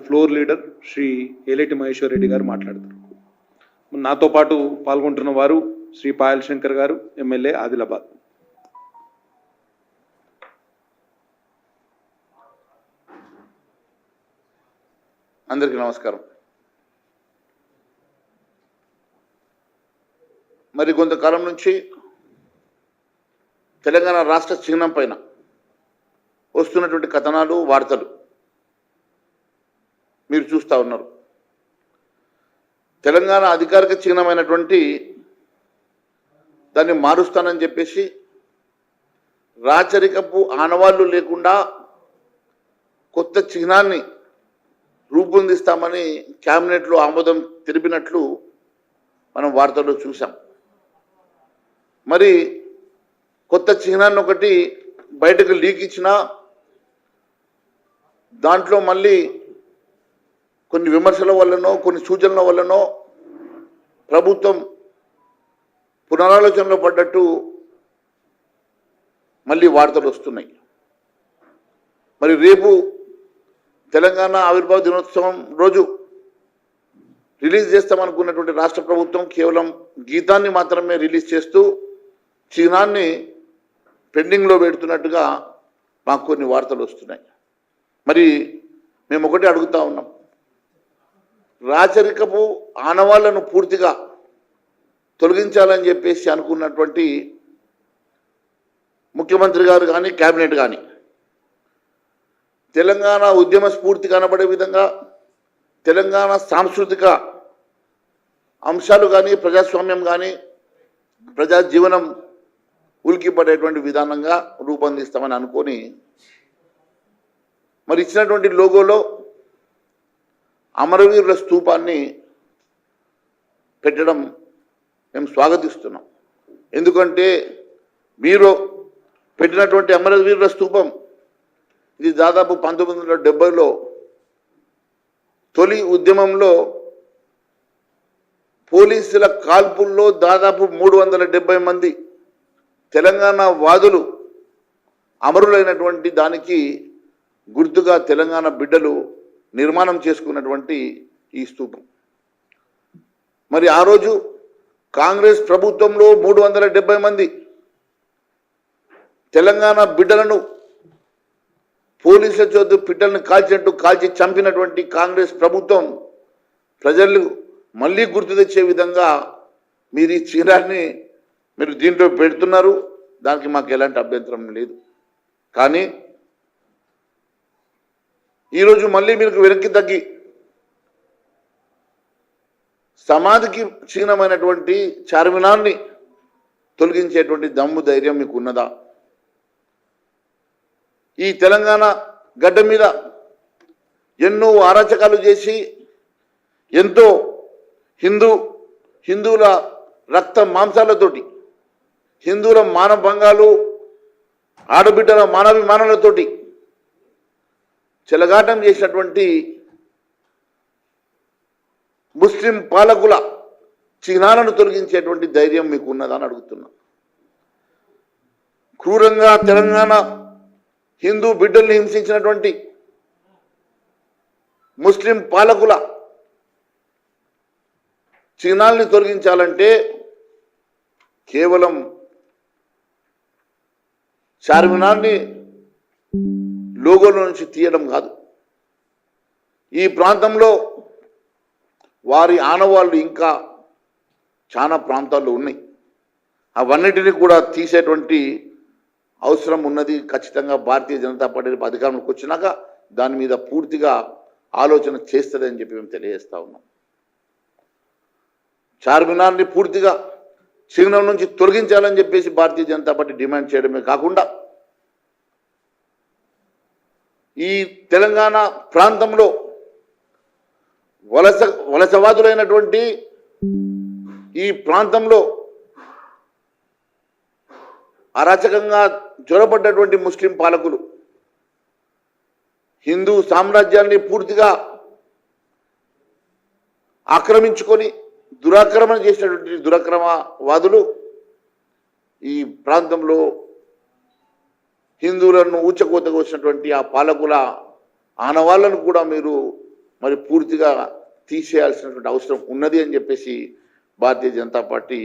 Floor leader Shri Eleti Maheshwar Reddy గారు మాట్లాడతారు. నాతో పాటు పాల్గొంటున్న వారు శ్రీ పాయల్ శంకర్ గారు, ఎమ్మెల్యే ఆదిలాబాద్. అందరికీ నమస్కారం. మరి కొంతకాలం నుంచి తెలంగాణ రాష్ట్ర చిహ్నం పైన వస్తున్నటువంటి కథనాలు, వార్తలు మీరు చూస్తూ ఉన్నారు. తెలంగాణ అధికారిక చిహ్నమైనటువంటి దాన్ని మారుస్తానని చెప్పేసి రాచరికపు ఆనవాళ్లు లేకుండా కొత్త చిహ్నాన్ని రూపొందిస్తామని క్యాబినెట్లో ఆమోదం తెలిపినట్లు మనం వార్తల్లో చూసాం. మరి కొత్త చిహ్నాన్ని ఒకటి బయటకు లీక్ ఇచ్చినా దాంట్లో మళ్ళీ కొన్ని విమర్శల వల్లనో కొన్ని సూచనల వల్లనో ప్రభుత్వం పునరాలోచనలో పడ్డట్టు మళ్ళీ వార్తలు వస్తున్నాయి. మరి రేపు తెలంగాణ ఆవిర్భావ దినోత్సవం రోజు రిలీజ్ చేస్తామనుకున్నటువంటి రాష్ట్ర ప్రభుత్వం కేవలం గీతాన్ని మాత్రమే రిలీజ్ చేస్తూ చిహ్నాన్ని పెండింగ్లో పెడుతున్నట్టుగా మాకు కొన్ని వార్తలు వస్తున్నాయి. మరి మేము ఒకటి అడుగుతా ఉన్నాం, రాచరికపు ఆనవాళ్లను పూర్తిగా తొలగించాలని చెప్పేసి అనుకున్నటువంటి ముఖ్యమంత్రి గారు కానీ కేబినెట్ కానీ తెలంగాణ ఉద్యమ స్ఫూర్తి కనబడే విధంగా తెలంగాణ సాంస్కృతిక అంశాలు కానీ ప్రజాస్వామ్యం కానీ ప్రజా జీవనం ఉలికిపడేటువంటి విధానంగా రూపొందిస్తామని అనుకొని మరి ఇచ్చినటువంటి లోగోలో అమరవీరుల స్తూపాన్ని పెట్టడం మేము స్వాగతిస్తున్నాం. ఎందుకంటే మీరు పెట్టినటువంటి అమరవీరుల స్తూపం ఇది దాదాపు 1970లో తొలి ఉద్యమంలో పోలీసుల కాల్పుల్లో దాదాపు 370 మంది తెలంగాణ వాదులు అమరులైనటువంటి దానికి గుర్తుగా తెలంగాణ బిడ్డలు నిర్మాణం చేసుకున్నటువంటి ఈ స్తూపం. మరి ఆ రోజు కాంగ్రెస్ ప్రభుత్వంలో 370 మంది తెలంగాణ బిడ్డలను పోలీసుల చేత పిట్టలను కాల్చినట్టు కాల్చి చంపినటువంటి కాంగ్రెస్ ప్రభుత్వం ప్రజలు మళ్ళీ గుర్తు తెచ్చే విధంగా మీరు ఈ చిహ్నాన్ని మీరు దీంట్లో పెడుతున్నారు. దానికి మాకు ఎలాంటి అభ్యంతరం లేదు. కానీ ఈరోజు మళ్ళీ మీకు వెనక్కి తగ్గి సమాధికి చిహ్నమైనటువంటి చార్మినార్ని తొలగించేటువంటి దమ్ము ధైర్యం మీకు ఉన్నదా? ఈ తెలంగాణ గడ్డ మీద ఎన్నో అరాచకాలు చేసి ఎంతో హిందువుల రక్త మాంసాలతోటి, హిందువుల మానభంగాలు, ఆడబిడ్డల మానవిమానాలతోటి చెలగాటం చేసినటువంటి ముస్లిం పాలకుల చిహ్నాలను తొలగించేటువంటి ధైర్యం మీకు ఉన్నదని అడుగుతున్నా. క్రూరంగా తెలంగాణ హిందూ బిడ్డల్ని హింసించినటువంటి ముస్లిం పాలకుల చిహ్నాల్ని తొలగించాలంటే కేవలం చార్మినార్ని లోగోలో నుంచి తీయడం కాదు. ఈ ప్రాంతంలో వారి ఆనవాళ్ళు ఇంకా చాలా ప్రాంతాల్లో ఉన్నాయి. అవన్నిటిని కూడా తీసేటువంటి అవసరం ఉన్నది. ఖచ్చితంగా భారతీయ జనతా పార్టీ అధికారంలోకి వచ్చినాక దాని మీద పూర్తిగా ఆలోచన చేస్తుందని చెప్పి మేము తెలియజేస్తా ఉన్నాం. చార్మినార్ని పూర్తిగా చిహ్నం నుంచి తొలగించాలని చెప్పేసి భారతీయ జనతా పార్టీ డిమాండ్ చేయడమే కాకుండా ఈ తెలంగాణ ప్రాంతంలో వలసవాదులైనటువంటి ఈ ప్రాంతంలో అరాచకంగా జ్వరపడ్డటువంటి ముస్లిం పాలకులు హిందూ సామ్రాజ్యాన్ని పూర్తిగా ఆక్రమించుకొని దురాక్రమణ చేసినటువంటి దురాక్రమవాదులు ఈ ప్రాంతంలో హిందువులను ఊచకోతకు వచ్చినటువంటి ఆ పాలకుల ఆనవాళ్లను కూడా మీరు మరి పూర్తిగా తీసేయాల్సినటువంటి అవసరం ఉన్నది అని చెప్పేసి భారతీయ జనతా పార్టీ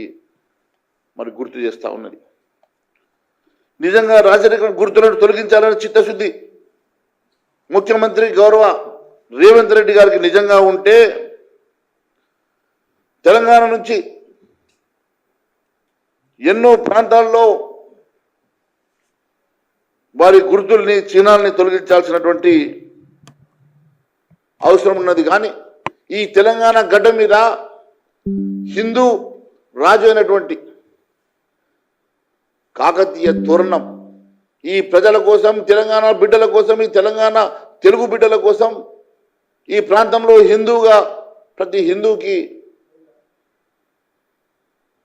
మరి గుర్తు చేస్తూ ఉన్నది. నిజంగా రాజరిక గుర్తులను తొలగించాలని చిత్తశుద్ధి ముఖ్యమంత్రి గౌరవ రేవంత్ రెడ్డి గారికి నిజంగా ఉంటే తెలంగాణ నుంచి ఎన్నో ప్రాంతాల్లో వారి గుర్తుల్ని చిహ్నాలని తొలగించాల్సినటువంటి అవసరం ఉన్నది. కానీ ఈ తెలంగాణ గడ్డ మీద హిందూ రాజు అయినటువంటి కాకతీయ తోరణం ఈ ప్రజల కోసం, తెలంగాణ బిడ్డల కోసం, ఈ తెలంగాణ తెలుగు బిడ్డల కోసం, ఈ ప్రాంతంలో హిందూగా ప్రతి హిందూకి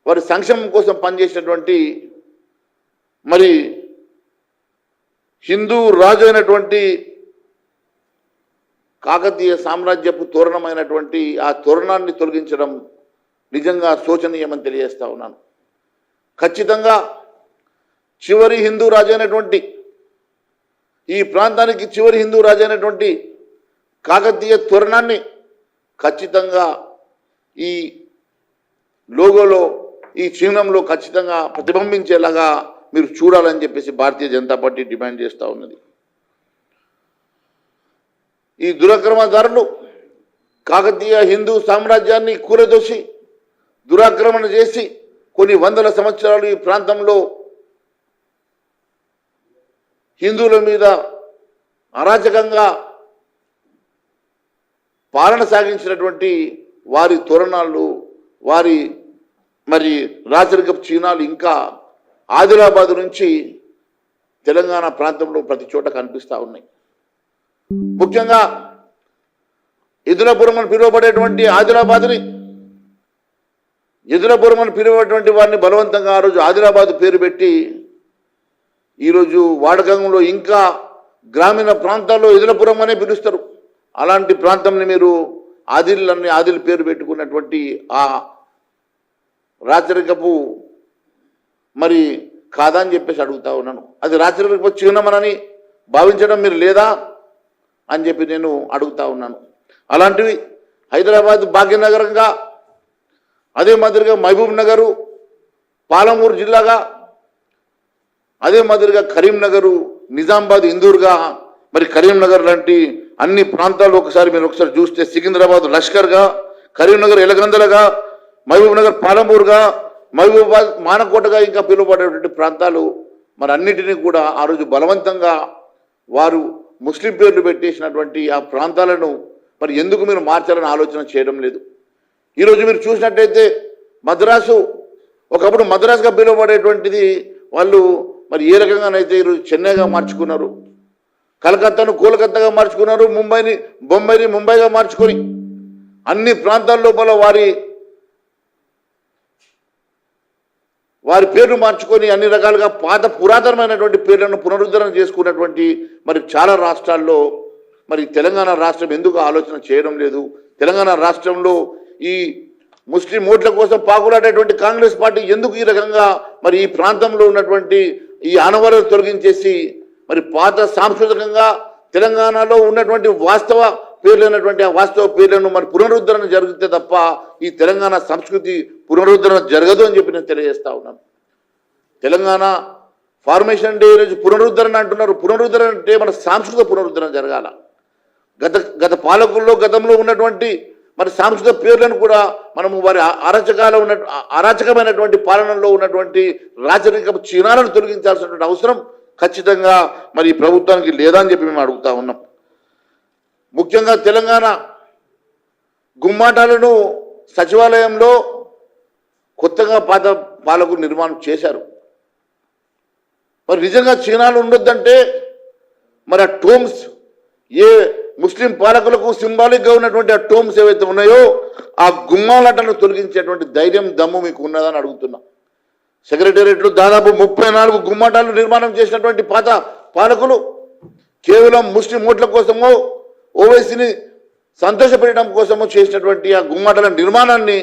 వారి సంక్షేమం కోసం పనిచేసినటువంటి మరి హిందూ రాజు అయినటువంటి కాకతీయ సామ్రాజ్యపు తోరణమైనటువంటి ఆ తోరణాన్ని తొలగించడం నిజంగా శోచనీయమని తెలియజేస్తా ఉన్నాను. ఖచ్చితంగా చివరి హిందూ రాజు అయినటువంటి ఈ ప్రాంతానికి చివరి హిందూ రాజు అయినటువంటి కాకతీయ తోరణాన్ని ఖచ్చితంగా ఈ లోగోలో, ఈ చిహ్నంలో ఖచ్చితంగా ప్రతిబింబించేలాగా మీరు చూడాలని చెప్పేసి భారతీయ జనతా పార్టీ డిమాండ్ చేస్తూ ఉన్నది. ఈ దురాక్రమణదారులు కాకతీయ హిందూ సామ్రాజ్యాన్ని కూలదోసి దురాక్రమణ చేసి కొన్ని వందల సంవత్సరాలు ఈ ప్రాంతంలో హిందువుల మీద అరాచకంగా పాలన సాగించినటువంటి వారి తోరణాలు, వారి మరి రాచరిక చిహ్నాలు ఇంకా ఆదిలాబాద్ నుంచి తెలంగాణ ప్రాంతంలో ప్రతి చోట కనిపిస్తూ ఉన్నాయి. ముఖ్యంగా ఎదులపురం అని పిలువబడేటువంటి ఆదిలాబాద్ని, ఎదులపురం అని పిలువబడేటువంటి వారిని బలవంతంగా ఆ రోజు ఆదిలాబాద్ పేరు పెట్టి ఈరోజు వాడకంలో ఇంకా గ్రామీణ ప్రాంతాల్లో ఎదులపురం అనే పిలుస్తారు. అలాంటి ప్రాంతంని మీరు ఆదిల్ పేరు పెట్టుకున్నటువంటి ఆ రాచరికపు మరి కాదని చెప్పేసి అడుగుతా ఉన్నాను. అది రాచరికపు చిహ్నమనని భావించడం మీరు లేదా అని చెప్పి నేను అడుగుతా ఉన్నాను. అలాంటివి హైదరాబాద్ భాగ్యనగరంగా, అదే మాదిరిగా మహబూబ్ నగరు పాలమూరు జిల్లాగా, అదే మాదిరిగా కరీంనగరు నిజామాబాద్ ఇందూర్గా, మరి కరీంనగర్ లాంటి అన్ని ప్రాంతాల్లో మీరు ఒకసారి చూస్తే సికింద్రాబాద్ లష్కర్గా, కరీంనగర్ ఎలగందలగా, మహబూబ్ నగర్ పాలమూరుగా, మహబూబాబాద్ మానకోటగా ఇంకా పిలువబడేటువంటి ప్రాంతాలు మరి అన్నిటినీ కూడా ఆ రోజు బలవంతంగా వారు ముస్లిం పేర్లు పెట్టేసినటువంటి ఆ ప్రాంతాలను మరి ఎందుకు మీరు మార్చాలని ఆలోచన చేయడం లేదు. ఈరోజు మీరు చూసినట్టయితే మద్రాసు, ఒకప్పుడు మద్రాసుగా పిలువబడేటువంటిది వాళ్ళు మరి ఏ రకంగానైతే ఈరోజు చెన్నైగా మార్చుకున్నారు, కలకత్తాను కోల్కత్తాగా మార్చుకున్నారు, బొంబాయిని ముంబైగా మార్చుకొని అన్ని ప్రాంతాల లోపల వారి పేర్లు మార్చుకొని అన్ని రకాలుగా పాత పురాతనమైనటువంటి పేర్లను పునరుద్ధరణ చేసుకున్నటువంటి మరి చాలా రాష్ట్రాల్లో మరి తెలంగాణ రాష్ట్రం ఎందుకు ఆలోచన చేయడం లేదు? తెలంగాణ రాష్ట్రంలో ఈ ముస్లిం ఓట్ల కోసం పాకులాడేటువంటి కాంగ్రెస్ పార్టీ ఎందుకు ఈ రకంగా మరి ఈ ప్రాంతంలో ఉన్నటువంటి ఈ ఆనవాళ్ళను తొలగించేసి మరి పాత సాంస్కృతికంగా తెలంగాణలో ఉన్నటువంటి వాస్తవ పేర్లైనటువంటి ఆ వాస్తవ పేర్లను మరి పునరుద్ధరణ జరిగితే తప్ప ఈ తెలంగాణ సంస్కృతి పునరుద్ధరణ జరగదు అని చెప్పి నేను తెలియజేస్తా ఉన్నాను. తెలంగాణ ఫార్మేషన్ డే రోజు పునరుద్ధరణ అంటున్నారు. పునరుద్ధరణ అంటే మన సాంస్కృతిక పునరుద్ధరణ జరగాల. గత పాలకుల్లో గతంలో ఉన్నటువంటి మరి సాంస్కృతిక పేర్లను కూడా మనము వారి అరాచకమైనటువంటి పాలనలో ఉన్నటువంటి రాజరిక చిహ్నాలను తొలగించాల్సినటువంటి అవసరం ఖచ్చితంగా మరి ప్రభుత్వానికి లేదా అని చెప్పి మేము అడుగుతా ఉన్నాం. ముఖ్యంగా తెలంగాణ గుమ్మాటాలను సచివాలయంలో కొత్తగా పాత పాలకులు నిర్మాణం చేశారు. మరి నిజంగా చిహ్నాలు ఉండొద్దంటే మరి ఆ టోమ్స్ ఏ ముస్లిం పాలకులకు సింబాలిక్గా ఉన్నటువంటి ఆ టోమ్స్ ఏవైతే ఉన్నాయో ఆ గుమ్మాలటను తొలగించేటువంటి ధైర్యం దమ్ము మీకు ఉన్నదని అడుగుతున్నా. సెక్రటేరియట్లు దాదాపు 34 గుమ్మాటాలు నిర్మాణం చేసినటువంటి పాత పాలకులు కేవలం ముస్లిం ఓట్ల కోసమో ఓవైసీని సంతోషపెట్టడం కోసమో చేసినటువంటి ఆ గుమ్మాటాల నిర్మాణాన్ని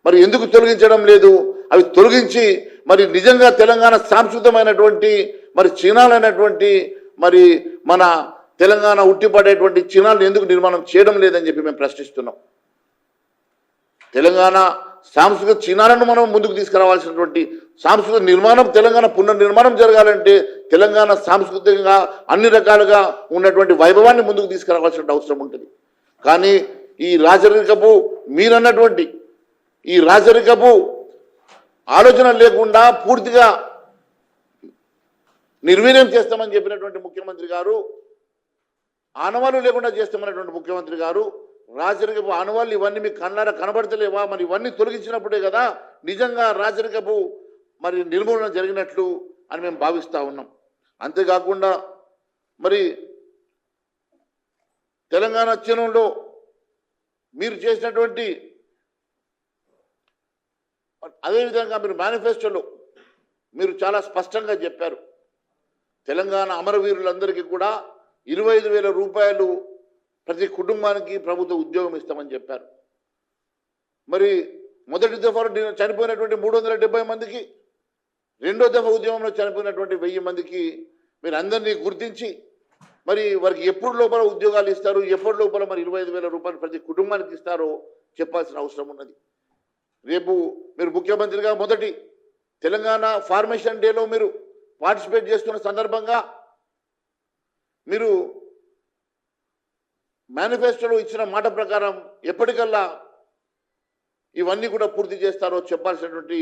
మరి ఎందుకు తొలగించడం లేదు? అవి తొలగించి మరి నిజంగా తెలంగాణ సాంస్కృతికమైనటువంటి మరి చిహ్నాలైనటువంటి మరి మన తెలంగాణ ఉట్టిపడేటువంటి చిహ్నాలను ఎందుకు నిర్మాణం చేయడం లేదని చెప్పి మేము ప్రశ్నిస్తున్నాం. తెలంగాణ సాంస్కృతిక చిహ్నాలను మనం ముందుకు తీసుకురావాల్సినటువంటి సాంస్కృతిక నిర్మాణం, తెలంగాణ పునర్నిర్మాణం జరగాలంటే తెలంగాణ సాంస్కృతికంగా అన్ని రకాలుగా ఉన్నటువంటి వైభవాన్ని ముందుకు తీసుకురావాల్సిన అవసరం ఉంటుంది. కానీ ఈ రాజరికపు మీరన్నటువంటి ఈ రాజరికపు ఆలోచన లేకుండా పూర్తిగా నిర్వీర్యం చేస్తామని చెప్పినటువంటి ముఖ్యమంత్రి గారు, ఆనవాళ్ళు లేకుండా చేస్తామన్నటువంటి ముఖ్యమంత్రి గారు, రాజరికపు ఆనవాళ్ళు ఇవన్నీ మీకు కళ్ళారా కనబడతలేవా? మరి ఇవన్నీ తొలగించినప్పుడే కదా నిజంగా రాజరికపు మరి నిర్మూలన జరిగినట్లు అని మేము భావిస్తూ ఉన్నాం. అంతేకాకుండా మరి తెలంగాణ చిహ్నంలో మీరు చేసినటువంటి అదేవిధంగా మీరు మేనిఫెస్టోలో మీరు చాలా స్పష్టంగా చెప్పారు, తెలంగాణ అమరవీరులందరికీ కూడా 25,000 రూపాయలు ప్రతి కుటుంబానికి ప్రభుత్వ ఉద్యోగం ఇస్తామని చెప్పారు. మరి మొదటి దఫా చనిపోయినటువంటి 370 మందికి, రెండో దఫా ఉద్యమంలో చనిపోయినటువంటి 1000 మందికి మీరు అందరినీ గుర్తించి మరి వారికి ఎప్పుడు లోపల ఉద్యోగాలు ఇస్తారు, ఎప్పటి లోపల మరి 25,000 రూపాయలు ప్రతి కుటుంబానికి ఇస్తారో చెప్పాల్సిన అవసరం ఉన్నది. రేపు మీరు ముఖ్యమంత్రిగా మొదటి తెలంగాణ ఫార్మేషన్ డేలో మీరు పార్టిసిపేట్ చేస్తున్న సందర్భంగా మీరు మేనిఫెస్టోలో ఇచ్చిన మాట ప్రకారం ఎప్పటికల్లా ఇవన్నీ కూడా పూర్తి చేస్తారో చెప్పాల్సినటువంటి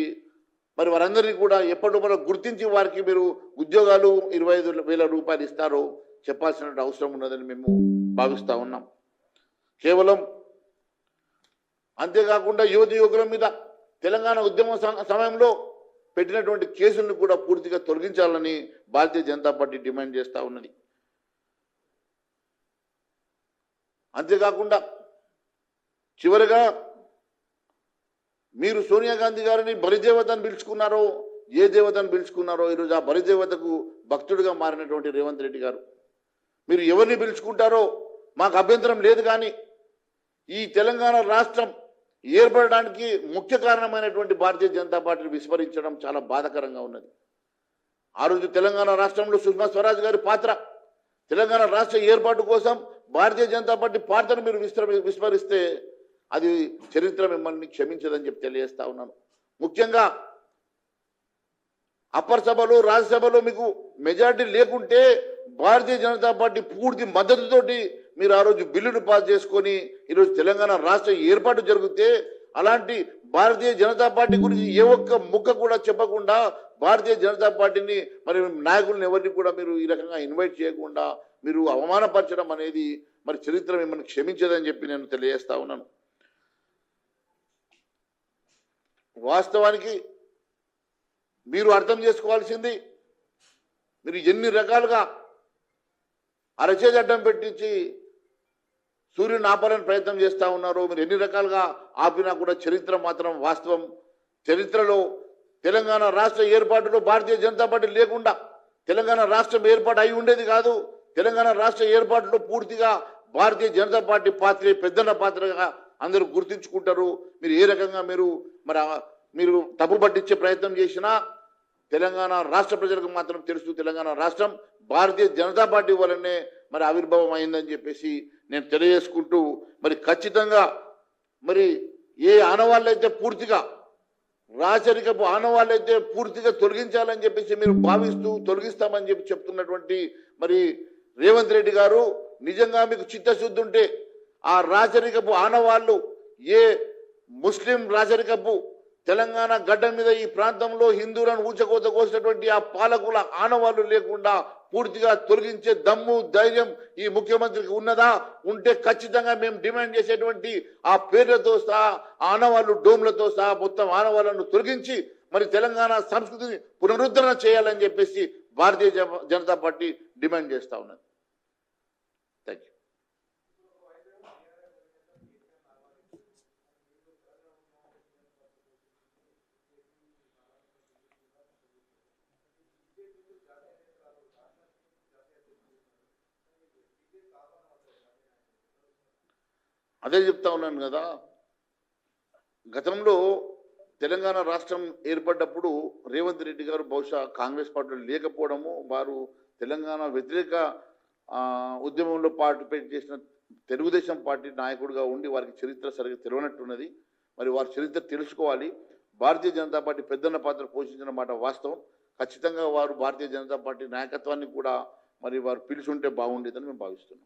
మరి వారందరినీ కూడా ఎప్పటికప్పుడు గుర్తించి వారికి మీరు ఉద్యోగాలు 25,000 రూపాయలు ఇస్తారో చెప్పాల్సిన అవసరం ఉన్నదని మేము భావిస్తూ ఉన్నాం. కేవలం అంతేకాకుండా యువకుల మీద తెలంగాణ ఉద్యమ సమయంలో పెట్టినటువంటి కేసులను కూడా పూర్తిగా తొలగించాలని భారతీయ జనతా పార్టీ డిమాండ్ చేస్తూ ఉన్నది. అంతేకాకుండా చివరిగా మీరు సోనియా గాంధీ గారిని బలిదేవతను పిలుచుకున్నారో, ఏ దేవతను పిలుచుకున్నారో, ఈరోజు ఆ బలిదేవతకు భక్తుడిగా మారినటువంటి రేవంత్ రెడ్డి గారు, మీరు ఎవరిని పిలుచుకుంటారో మాకు అభ్యంతరం లేదు, కానీ ఈ తెలంగాణ రాష్ట్రం ఏర్పడడానికి ముఖ్య కారణమైనటువంటి భారతీయ జనతా పార్టీని విస్మరించడం చాలా బాధాకరంగా ఉన్నది. ఆ రోజు తెలంగాణ రాష్ట్రంలో సుష్మా స్వరాజ్ గారి పాత్ర, తెలంగాణ రాష్ట్ర ఏర్పాటు కోసం భారతీయ జనతా పార్టీ పాత్రను మీరు విస్మరిస్తే అది చరిత్ర మిమ్మల్ని క్షమించదని చెప్పి తెలియజేస్తా ఉన్నాను. ముఖ్యంగా అప్పర్ సభలో, రాజ్యసభలో మీకు మెజారిటీ లేకుంటే భారతీయ జనతా పార్టీ పూర్తి మద్దతుతోటి మీరు ఆ రోజు బిల్లును పాస్ చేసుకొని ఈరోజు తెలంగాణ రాష్ట్ర ఏర్పాటు జరిగితే, అలాంటి భారతీయ జనతా పార్టీ గురించి ఏ ఒక్క ముక్క కూడా చెప్పకుండా భారతీయ జనతా పార్టీని మరి నాయకులను ఎవరిని కూడా మీరు ఈ రకంగా ఇన్వైట్ చేయకుండా మీరు అవమానపరచడం అనేది మరి చరిత్ర మిమ్మల్ని క్షమించదని చెప్పి నేను తెలియజేస్తా ఉన్నాను. వాస్తవానికి మీరు అర్థం చేసుకోవాల్సింది, మీరు ఎన్ని రకాలుగా అరచేతి అడ్డం పెట్టించి సూర్యుని ఆపాలని ప్రయత్నం చేస్తూ ఉన్నారో, మీరు ఎన్ని రకాలుగా ఆపినా కూడా చరిత్ర మాత్రం వాస్తవం. చరిత్రలో తెలంగాణ రాష్ట్ర ఏర్పాటులో భారతీయ జనతా పార్టీ లేకుండా తెలంగాణ రాష్ట్రం ఏర్పాటు అయి ఉండేది కాదు. తెలంగాణ రాష్ట్ర ఏర్పాటులో పూర్తిగా భారతీయ జనతా పార్టీ పాత్రే పెద్దన్న పాత్రగా అందరూ గుర్తించుకుంటారు. మీరు ఏ రకంగా మీరు తప్పు పట్టించే ప్రయత్నం చేసినా తెలంగాణ రాష్ట్ర ప్రజలకు మాత్రం తెలుసు, తెలంగాణ రాష్ట్రం భారతీయ జనతా పార్టీ వల్లనే మరి ఆవిర్భావం అయిందని చెప్పేసి నేను తెలియజేసుకుంటూ, మరి ఖచ్చితంగా మరి ఏ ఆనవాళ్ళైతే పూర్తిగా రాచరికపు ఆనవాళ్ళైతే పూర్తిగా తొలగించాలని చెప్పేసి మీరు భావిస్తూ తొలగిస్తామని చెప్పి చెప్తున్నటువంటి మరి రేవంత్ రెడ్డి గారు, నిజంగా మీకు చిత్తశుద్ధి ఉంటే ఆ రాచరికపు ఆనవాళ్ళు ఏ ముస్లిం రాచరికపు తెలంగాణ గడ్డ మీద ఈ ప్రాంతంలో హిందువులను ఊచకోత కోసినటువంటి ఆ పాలకుల ఆనవాళ్ళు లేకుండా పూర్తిగా తొలగించే దమ్ము ధైర్యం ఈ ముఖ్యమంత్రికి ఉన్నదా? ఉంటే ఖచ్చితంగా మేము డిమాండ్ చేసేటువంటి ఆ పేర్లతో సహా ఆనవాళ్ళు డోమ్లతో సహా మొత్తం ఆనవాళ్లను తొలగించి మరి తెలంగాణ సంస్కృతిని పునరుద్ధరణ చేయాలని చెప్పేసి భారతీయ జనతా పార్టీ డిమాండ్ చేస్తా ఉన్నది. Thank you. అదే చెప్తా ఉన్నాను కదా, గతంలో తెలంగాణ రాష్ట్రం ఏర్పడ్డప్పుడు రేవంత్ రెడ్డి గారు బహుశా కాంగ్రెస్ పార్టీలో లేకపోవడము, వారు తెలంగాణ వ్యతిరేక ఉద్యమంలో పార్టిసిపేట్ చేసిన తెలుగుదేశం పార్టీ నాయకుడిగా ఉండి వారికి చరిత్ర సరిగ్గా తెలియనట్టున్నది. మరి వారి చరిత్ర తెలుసుకోవాలి. భారతీయ జనతా పార్టీ పెద్దన్న పాత్ర పోషించిన మాట వాస్తవం. ఖచ్చితంగా వారు భారతీయ జనతా పార్టీ నాయకత్వాన్ని కూడా మరి వారు పిలిచి ఉంటే బాగుండేదని మేము భావిస్తున్నాం.